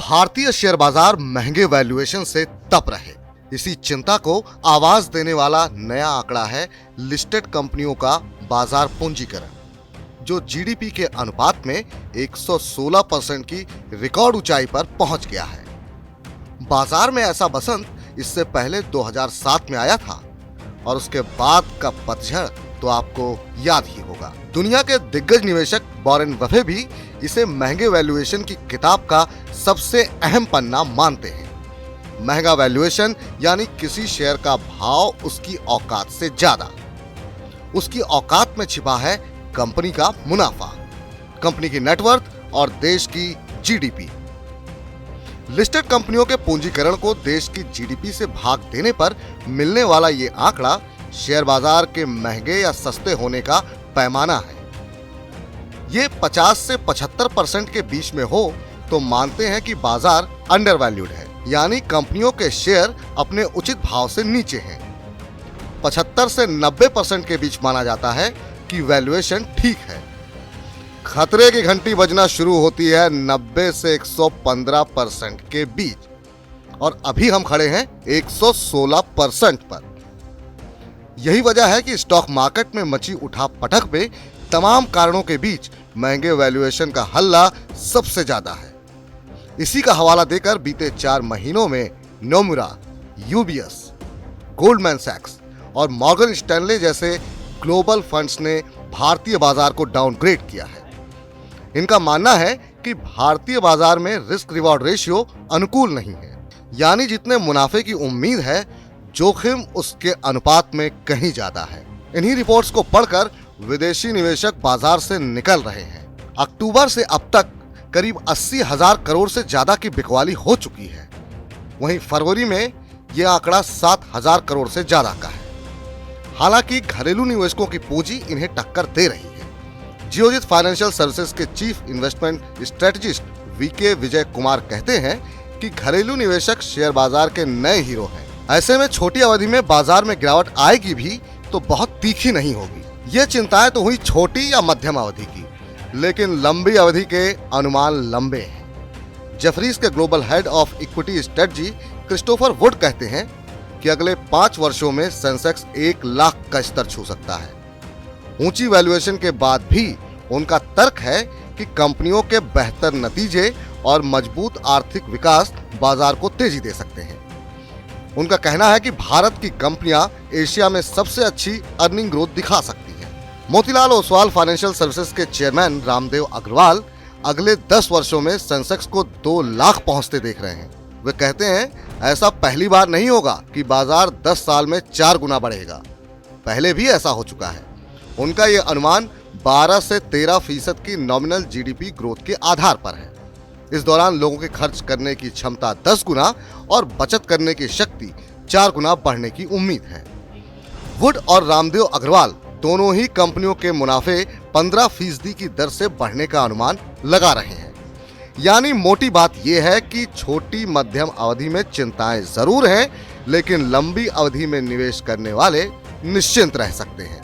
भारतीय शेयर बाजार महंगे वैल्यूएशन से तप रहे। इसी चिंता को आवाज देने वाला नया आंकड़ा है लिस्टेड कंपनियों का बाजार पूंजीकरण, जो जीडीपी के अनुपात में 116% की रिकॉर्ड ऊंचाई पर पहुंच गया है। बाजार में ऐसा बसंत इससे पहले 2007 में आया था और उसके बाद का पतझड़ तो आपको याद ही होगा। दुनिया के दिग्गज निवेशक वॉरेन बफे भी इसे महंगे वैल्यूएशन की किताब का सबसे अहम पन्ना मानते हैं। महंगा वैल्यूएशन यानी किसी शेयर का भाव उसकी औकात से ज्यादा। उसकी औकात में छिपा है कंपनी का मुनाफा, कंपनी की नेटवर्थ और देश की जीडीपी। लिस्टेड कंपनियों के पूंजीकरण को देश की जीडीपी से भाग देने पर मिलने वाला ये आंकड़ा शेयर बाजार के महंगे या सस्ते होने का पैमाना है। ये 50 से 75% के बीच में हो तो मानते हैं कि बाजार अंडर वैल्यूड है, यानी कंपनियों के शेयर अपने उचित भाव से नीचे हैं। 75 से 90% के बीच माना जाता है कि वैल्यूएशन ठीक है। खतरे की घंटी बजना शुरू होती है 90 से 115% के बीच, और अभी हम खड़े हैं 116% पर। यही वजह है कि स्टॉक मार्केट में मची उठापटक में तमाम कारणों के बीच महंगे वैल्यूएशन का हल्ला सबसे ज्यादा है। इसी का हवाला देकर बीते 4 महीनों में नोमुरा, यूबीएस, गोल्डमैन सैक्स और मॉर्गन स्टैनले जैसे ग्लोबल फंड्स ने भारतीय बाजार को डाउनग्रेड किया है। इनका मानना है कि भारतीय बाजार में रिस्क रिवॉर्ड रेशियो अनुकूल नहीं है, यानी जितने मुनाफे की उम्मीद है जोखिम उसके अनुपात में कहीं ज्यादा है। इन्हीं रिपोर्ट्स को पढ़कर विदेशी निवेशक बाजार से निकल रहे हैं। अक्टूबर से अब तक करीब 80,000 करोड़ से ज्यादा की बिकवाली हो चुकी है। वहीं फरवरी में यह आंकड़ा 7,000 करोड़ से ज्यादा का है। हालांकि घरेलू निवेशकों की पूंजी इन्हें टक्कर दे रही है। जियोजित फाइनेंशियल सर्विसेज के chief investment strategist VK Vijay Kumar कहते हैं कि घरेलू निवेशक शेयर बाजार के नए हीरो हैं। ऐसे में छोटी अवधि में बाजार में गिरावट आएगी भी तो बहुत तीखी नहीं होगी। ये चिंताएं तो हुई छोटी या मध्यम अवधि की, लेकिन लंबी अवधि के अनुमान लंबे हैं। जेफरीज के global head of equity strategy Christopher would कहते हैं कि अगले 5 वर्षों में सेंसेक्स 1 लाख का स्तर छू सकता है। ऊंची वैल्यूएशन के बाद भी उनका तर्क है कि कंपनियों के बेहतर नतीजे और मजबूत आर्थिक विकास बाजार को तेजी दे सकते हैं। उनका कहना है कि भारत की कंपनियां एशिया में सबसे अच्छी अर्निंग ग्रोथ दिखा सकती हैं। मोतीलाल ओसवाल फाइनेंशियल सर्विसेज के चेयरमैन रामदेव अग्रवाल अगले 10 वर्षों में सेंसेक्स को 2 लाख पहुंचते देख रहे हैं। वे कहते हैं ऐसा पहली बार नहीं होगा कि बाजार 10 साल में 4 गुना बढ़ेगा। पहले भी ऐसा हो चुका है। उनका ये अनुमान 12 से 13% की नॉमिनल जीडीपी ग्रोथ के आधार पर है। इस दौरान लोगों के खर्च करने की क्षमता 10 गुना और बचत करने की शक्ति 4 गुना बढ़ने की उम्मीद है। वुड और रामदेव अग्रवाल दोनों ही कंपनियों के मुनाफे 15% की दर से बढ़ने का अनुमान लगा रहे हैं। यानी मोटी बात यह है कि छोटी मध्यम अवधि में चिंताएं जरूर हैं, लेकिन लंबी अवधि में निवेश करने वाले निश्चिंत रह सकते हैं।